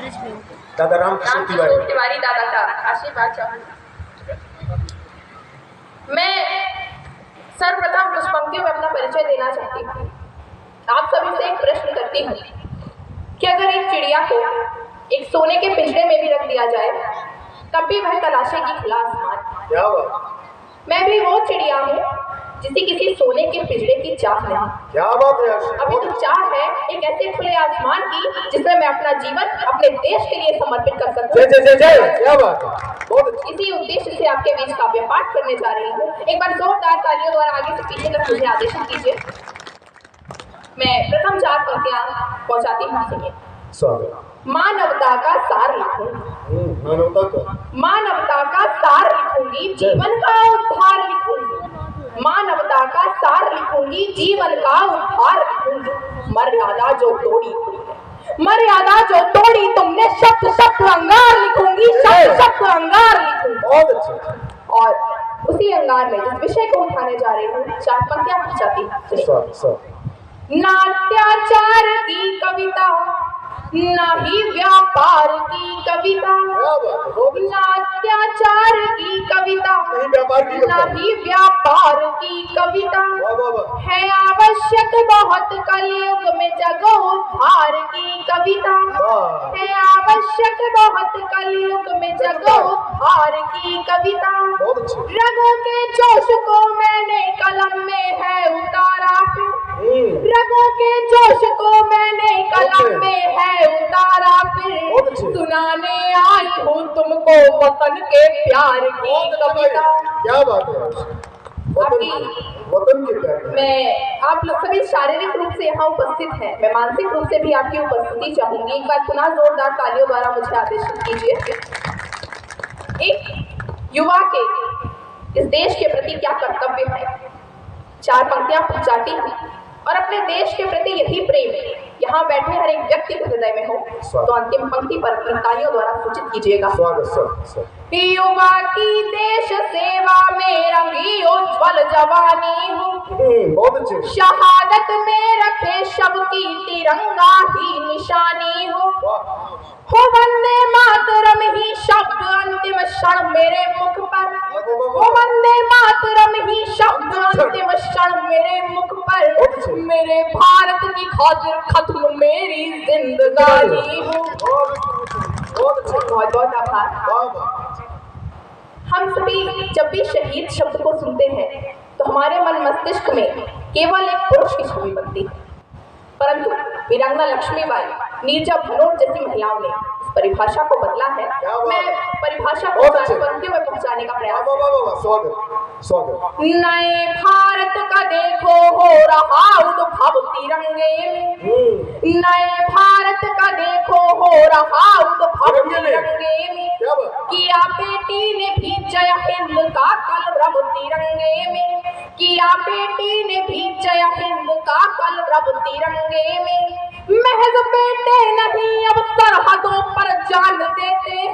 दादा रामकिशोर तिवारी दादा का आशीर्वाद चाहूंगी। मैं सर्वप्रथम कुछ पंक्तियों में अपना परिचय देना चाहती हूँ। आप सभी से एक प्रश्न करती हूँ कि अगर एक चिड़िया को एक सोने के पिंजरे में भी रख दिया जाए तब भी वह तलाशेगी खुला आसमान। क्या बात, मैं भी वो चिड़िया हूँ जिसे किसी सोने के पिंजरे की चाह नहीं। क्या बात है। अभी तो चाह है एक ऐसे खुले आसमान की जिसमें मैं अपना जीवन अपने देश के लिए समर्पित कर सकूं। जय जय जय जय, क्या बात है, बहुत अच्छी। इसी उद्देश्य से आपके बीच काव्य पाठ करने जा रही हूँ। एक बार जोरदार तालियों द्वारा आगे से पीछे तक मुझे आदेशित कीजिए। मैं प्रथम 4 पंक्तियां पहुंचाती हूँ, सुनिए। मानवता का सार लिखूंगी, मानवता का, मानवता का सार लिखूंगी, जीवन का उद्धार लिखूंगी। मानवता का सार लिखूंगी, जीवन का उद्धार लिखूंगी। मर्यादा जो तोड़ी, मर्यादा जो तोड़ी तुमने, शब्द शब्द अंगार लिखूंगी, शब्द शब्द अंगार लिखूंगी। बहुत अच्छा। और उसी अंगार में जिस विषय को उठाने जा रही हूँ 4 पंक्तियां पहुंचाती हूँ। नाट्याचार की कविता, ना ही व्यापार की कविता। नाट्याचार की कविता, ना ही व्यापार की कविता। है आवश्यक बहुत कलयुग में जगोद्धार की कविता। है आवश्यक बहुत कलयुग में जगोद्धार की कविता। रगों के जोश को मैंने कलम में है उतारा, रगों के जोश को मैंने कलम में है उतारा। फिर सुनाने आई हूँ तुमको वतन के प्यार की कविता। क्या बात है, वतन के प्यार। मैं आप लोग सभी शारीरिक रूप से यहाँ उपस्थित हैं, मैं मानसिक रूप से भी आपकी उपस्थिति चाहूंगी। एक बार पुनः जोरदार तालियों द्वारा मुझे आदेशित कीजिए। एक युवा के इस देश के प्रति क्या कर्तव्य है, 4 पंक्तियां पहुंचाती हूँ। और अपने देश के प्रति यही प्रेम यहाँ बैठे हर एक व्यक्ति के हृदय में हो तो अंतिम पंक्ति पर तालियों द्वारा सूचित कीजिएगा। युवा की देश सेवा में रंगी उज्ज्वल जवानी हो, शहादत में रखे शब की तिरंगा ही निशानी हो वंदे मातरम ही शब्द अंतिम क्षण मेरे मुख पर, हो वंदे मातरम ही शब्द अंतिम क्षण मेरे मुख पर। मेरे भारत की खातिर खत्म मेरी जिंदगानी हो। बहुत बहुत आभार। हम सभी जब भी शहीद शब्द को सुनते हैं तो हमारे मन मस्तिष्क में केवल एक पुरुष की छवि बनती है, परंतु वीरांगना लक्ष्मीबाई, नीरजा भनोट जैसी महिलाओं ने इस परिभाषा को बदला है। मैं परिभाषा को पंक्तियों में पहुंचाने का प्रयास। नए भारत का देखो हो रहा उद्भव तिरंगे में, नए भारत का देखो हो रहा उद्भव तिरंगे में। किया बेटी ने भी जय हिंद का कलरव तिरंगे में, किया बेटी ने भी जय हिंद का कलरव तिरंगे में। महज बेटे नहीं अब सरहदों पर जान देते हैं,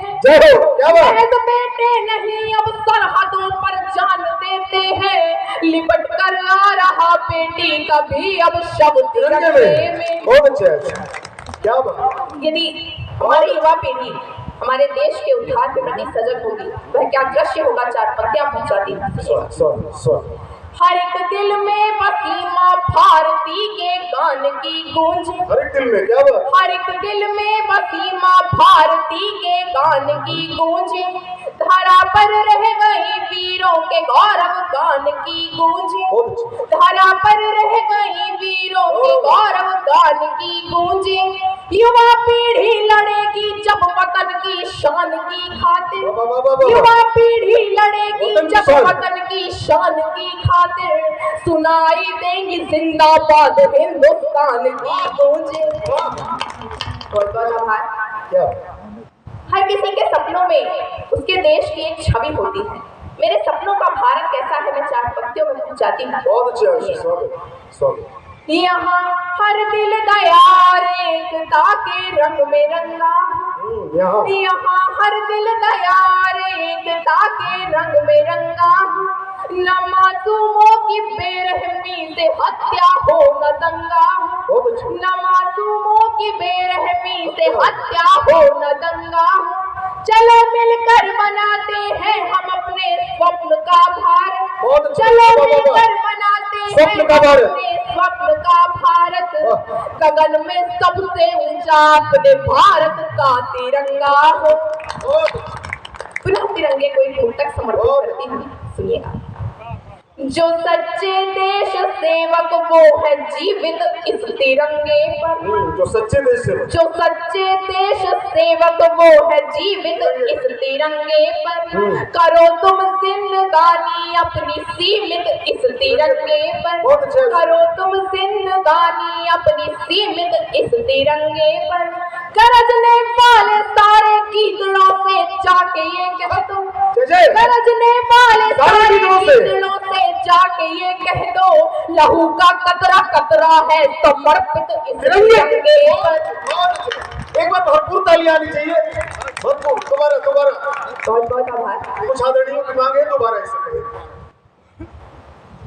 महज बेटे नहीं अब सरहदों पर जान देते हैं। लिपट कर आ रहा बेटी का भी अब शव तिरंगे में। क्या बात। यदि हमारी युवा पीढ़ी हमारे देश के उद्धार के प्रति सजग होगी वह क्या दृश्य होगा, 4 पंक्तियां पहुंचाती। हर एक दिल में बसी माँ भारती के गान की गूंज, हर एक दिल में, क्या बात। हर एक दिल में बसी माँ भारती के गान की गूंज। धरा पर रह गई वीरों के गौरव गान की गूंज, धरा पर रह गई वीरों के गौरव गान की गूंज। युवा पीढ़ी लड़ेगी जब वतन की शान की खातिर, युवा पीढ़ी लड़ेगी जब वतन की शान की खातिर। सुनाई देंगी जिंदाबाद हिंदुस्तान की गूंज। बहुत बहुत आभार। हर किसी के सपनों में उसके देश की एक छवि होती है। मेरे सपनों का भारत कैसा है मैं 4 पंक्तियों में पहुंचाती हूँ। यहाँ हर दिल दयार एकता के रंग में रंगा। यहाँ हर दिल दयार एकता के रंग में रंगा। न मासूमों की बेरहमी से हत्या हो न दंगा। न मासूमों की बेरहमी से हत्या हो न दंगा। चलो मिलकर बनाते हैं हम अपने स्वप्न का भारत। चलो मिलकर बनाते हैं अपने स्वप्न का भारत। गगन में सबसे ऊंचा अपने भारत का तिरंगा हो। पुनः तिरंगे को एक मुक्तक समर्पित करती हूँ, सुनिएगा। जो सच्चे देश सेवक वो है जीवित इस तिरंगे पर। जो सच्चे देश सेवक, जो सच्चे देश सेवक वो है जीवित इस तिरंगे पर। करो तुम जिंदगानी अपनी सीमित इस तिरंगे पर। करो तुम जिंदगानी अपनी सीमित इस तिरंगे पर। गरजने वाले सारे कीचड़ों से जाके ये कह दो। गरजने वाले सारे कीचड़ों से जाके ये कह दो, लहू का कतरा कतरा है समर्पित इस तिरंगे पर। एक बार भरपूर तालियां आनी चाहिए, भरपूर। दोबारा बहुत बहुत आभार। कुछ आदरणियों की मांग है, दोबारा ऐसे करें।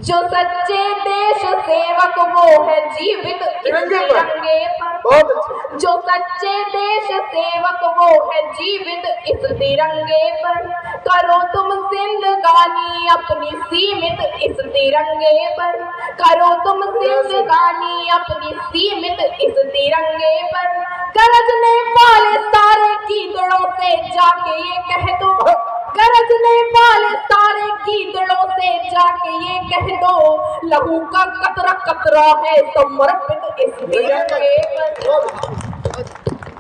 जो सच्चे देश सेवक वो है जीवित तिरंगे पर। बहुत अच्छा। जो सच्चे देश सेवक वो है जीवित इस तिरंगे पर। करो तुम जिंदगानी अपनी सीमित इस तिरंगे पर। करो तुम जिंदगानी अपनी सीमित इस तिरंगे पर। गरजने वाले सारे कीचड़ों से जाके ये कह दो। गरजने वाले सारे कीचड़ों से जाके ये कह दो, लहू का कतरा कतरा है समर्पित इस तिरंगे पर।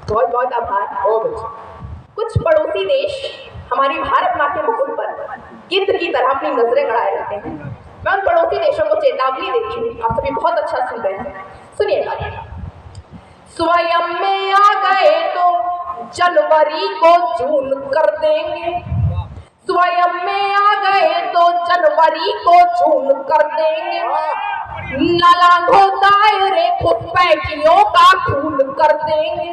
बहुत बहुत आभार। कुछ पड़ोसी देश हमारी भारत माँ के मुकुट पर गिद्ध की तरह अपनी नजरें गड़ाए रहते हैं। मैं उन पड़ोसी देशों को चेतावनी देती हूँ, आप सभी बहुत अच्छा सुन रहे हैं, सुनिएगा। स्वयं में आ गए तो जनवरी को जून कर देंगे। स्वयं में आ गए तो जनवरी को जून कर देंगे। नालांगो दायरे घुसपैठियों का खून कर देंगे।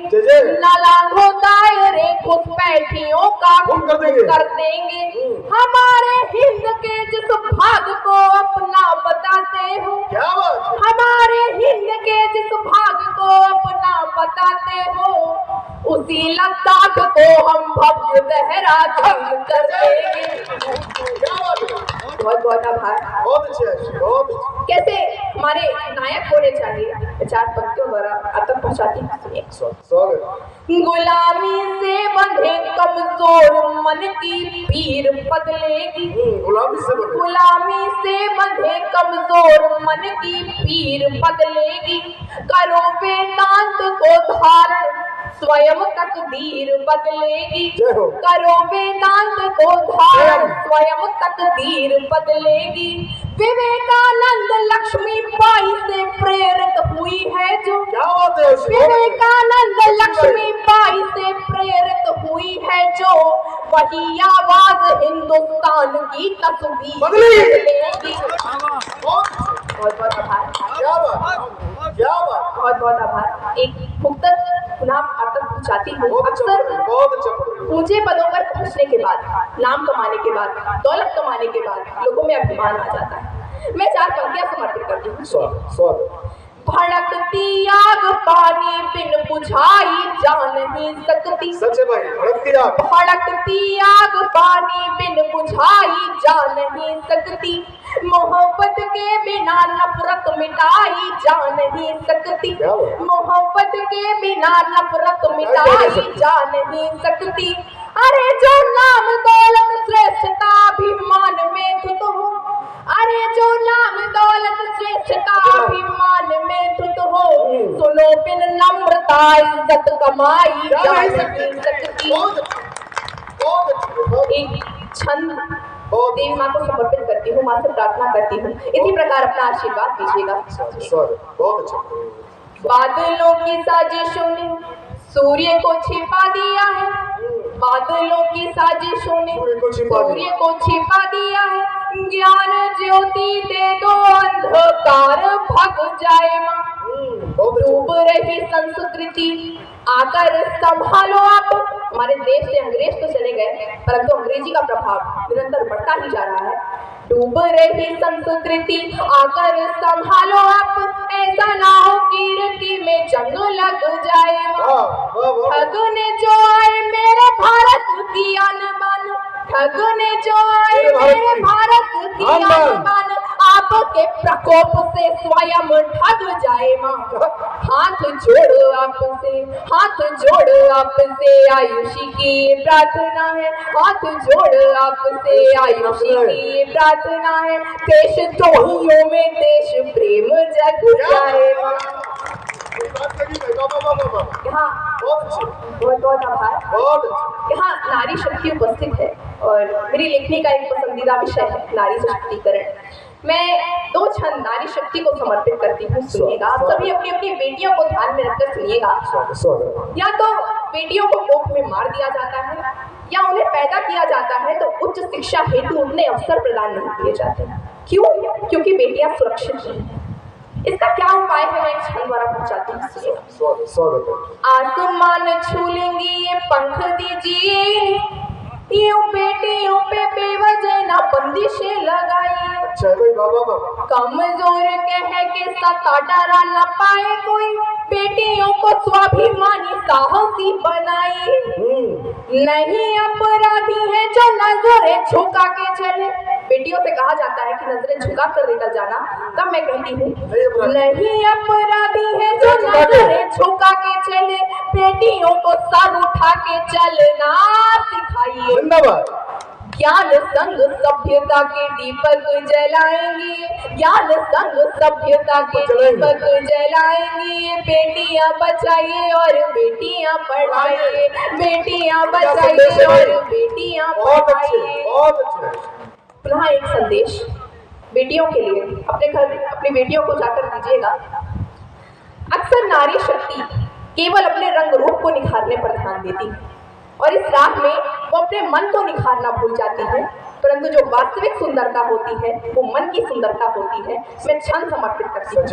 नालांगो दायरे घुसपैठियों का खून कर देंगे। हमारे हिंद के जिस भाग को अपना बताते हो, हमारे हिंद के जिस भाग को अपना बताते हो, उसी लद्दाख को हम भव्य देहरादून कर देंगे। बहुत बहुत आभार। बहुत अच्छे। कैसे हमारे नायक होने चाहिए, विचार पंक्तियों द्वारा आप तक पहुंचाती हूँ। गुलामी से बंधे कमजोर मन की पीर बदलेगी। गुलामी से बंधे कमजोर मन की पीर बदलेगी। करो वेदांत को धारण स्वयं तकदीर बदलेगी। करो वेदांत को धारण स्वयं तकदीर बदलेगी। विवेकानंद लक्ष्मीबाई से प्रेरित हुई है जो, विवेकानंद लक्ष्मीबाई से प्रेरित हुई है जो, वही आवाज हिंदुस्तान की तस्वीर बदलेगी। बहुत बहुत आभार। बहुत बहुत आभार। एक मुक्तक पुनः आप तक पहुंचाती हूँ। अक्सर ऊंचे पदों पर पहुंचने के बाद, नाम कमाने के बाद, दौलत कमाने के बाद लोगों में अभिमान आ जाता है। मैं 4 पंक्तियां समर्पित करती हूँ। भड़कती आग पानी बिन बुझाई जा नहीं सकती। सच्चे भाई, भड़कती आग पानी बिन बुझाई जा नहीं सकती। मोहब्बत के बिना नफरत मिटाई जा नहीं सकती। मोहब्बत के बिना नफरत मिटाई जा नहीं सकती। अरे जो नाम दौलत श्रेष्ठता अभिमान में धुत हो, अरे जो नाम दौलत श्रेष्ठता अभिमान में धुत हो, सुनो बिन नम्रता इज्जत कमाई जा नहीं सकती। एक छंद देवी माँ को समर्पित करती हूँ, माँ से प्रार्थना करती हूँ, इसी प्रकार अपना आशीर्वाद दीजिएगा। बादलों की साजिशों ने सूर्य को छिपा दिया है। बादलों की साजिशों ने सूर्य को छिपा दिया है। ज्ञान ज्योति दे दो अंधकार भग जाए माँ। बहुत डूब अच्छे। रही संस्कृति आकर संभालो आप। हमारे देश से अंग्रेज तो चले गए परंतु अंग्रेजी का प्रभाव निरंतर बढ़ता ही जा रहा है। डूब रही संस्कृति आकर संभालो आप, ऐसा ना हो कीर्ति में जंग लग जाए। वाह वाह वाह। ठगने जो आए मेरे भारत की आन बान, ठगने जो आए मेरे भारत की आन बान, आपके प्रकोप से स्वयं ठग जाए माँ। हाथ जोड़ आपसे, हाथ जोड़ आपसे आयुषी की प्रार्थना है, हाथ जोड़ आपसे आयुषी की प्रार्थना है। देश द्रोहियों में देश प्रेम जग जाए माँ। ये बात लगी भाई, वाह वाह वाह वाह। यहाँ बहुत अच्छे, बहुत बहुत आभार। बहुत अच्छे। यहाँ नारी शक्ति उपस्थित है और मेरी लेखनी का एक पसंदीदा विषय है नारी सशक्तिकरण। मैं 2 क्षण नारी शक्ति को समर्पित करती हूँ। सुनिएगा, आप सभी अपनी अपनी बेटियों को ध्यान में रखकर सुनिएगा। स्वागत। या तो बेटियों को कोख में मार दिया जाता है या उन्हें पैदा किया जाता है तो उच्च शिक्षा हेतु उन्हें अवसर प्रदान नहीं किए जाते। क्यों? क्योंकि बेटियां सुरक्षित नहीं हैं। इसका क्या उपाय है मैं एक क्षण द्वारा पहुंचाती हूँ। स्वागत स्वागत। आसमान छू लेंगी ये पंख दीजिए, यूं बेटियों पे बेवजह ना बंदिशें लगाई। अच्छा है भाई, वाह वाह वाह। कमजोर कह के सता डरा न पाए कोई, बेटियों को स्वाभिमानी साहसी बनाई। नहीं अपराधी है जो नजरें झुका के चले। बेटियों से कहा जाता है कि नजरें झुका कर निकल जाना, तब मैं कहती हूँ नहीं अपराधी है जो नजरें झुका के चले, बेटियों को सर उठा के चलना सिखाइए। धन्यवाद। ज्ञान संग सभ्यता के दीपक जलाएंगे, ज्ञान संग सभ्यता के दीपक जलाएंगे। बेटियां बचाइए और बेटियां पढ़ाइए, बेटियां बचाइए और बेटियां बहुत अच्छे, पढ़ाइए। बहुत अच्छे। पुनः एक संदेश बेटियों के लिए, अपने घर अपनी बेटियों को जाकर दीजिएगा। अक्सर नारी शक्ति केवल अपने रंग रूप को निखारने पर ध्यान देती है और इस राह में वो अपने मन को निखारना भूल जाती है, परंतु जो वास्तविक सुंदरता होती है वो मन की सुंदरता होती है। मैं क्षण समर्पित करती हूँ।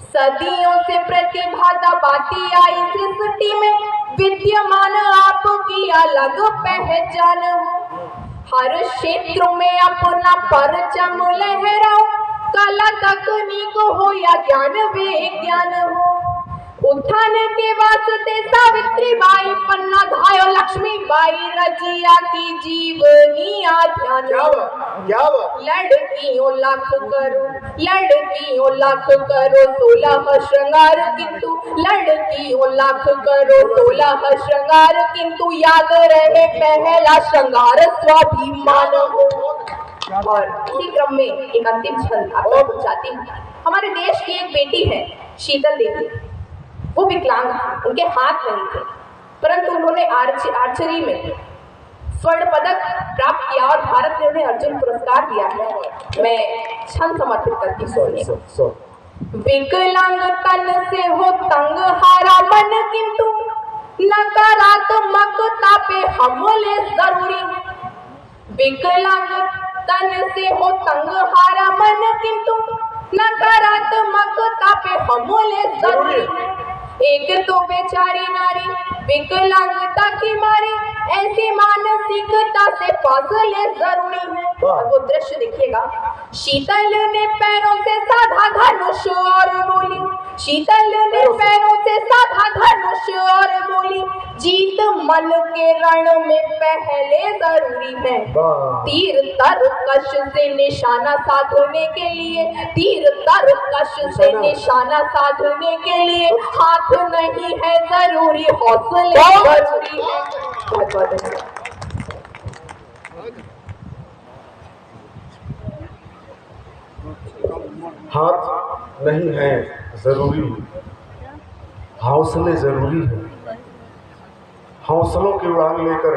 सदियों से प्रतिभा दबाती आई सृष्टि में, विद्यमान आपकी अलग पहचान हो। हर क्षेत्र में अपना परचम लहराओ, कला तकनीक हो या ज्ञान विज्ञान हो। उत्थान के वास्ते सावित्री बाई, पन्ना धायो लक्ष्मीबाई, रजिया की जीवनी आध्यान। क्या बात। लड़कियों लाख करो, लड़कियों लाख करो 16 श्रृंगार, किंतु लड़कियों लाख करो 16 श्रृंगार, किंतु याद रहे पहला श्रृंगार स्वाभिमान हो। और इसी क्रम में एक अंतिम क्षण आपको पहुंचाती हूँ। हमारे देश की एक बेटी है शीतल देवी, वो विकलांग थी, उनके हाथ नहीं थे, परंतु उन्होंने आर्चरी में स्वर्ण पदक प्राप्त किया और भारत ने उन्हें अर्जुन पुरस्कार दिया है। मैं क्षण समर्पित करती हूँ। विकलांग तन से हो तंग हारा मन, किंतु नकारात्मकता पे हमले जरूरी। विकलांग तन से हो तंग हारा मन, किंतु नकारात्मकता पे हमले जरूरी है। एक तो बेचारी नारी विकलांगता की मारी, ऐसी मानसिकता से फासले जरूरी है। और वो दृश्य देखिएगा, शीतल ने पैरों से साधा धनुष और बोली, शीतल ने पैरों से साधा धनुष और बोली, जीत मन के रण में पहले जरूरी है। तीर तरकश से निशाना साधने के लिए, तीर तरकश से निशाना साधने के लिए हाथ नहीं है जरूरी, हौसले जरूरी है। बहुत बहुत धन्यवाद। हाथ नहीं है जरूरी, हौसले जरूरी है। हौसलों की उड़ान लेकर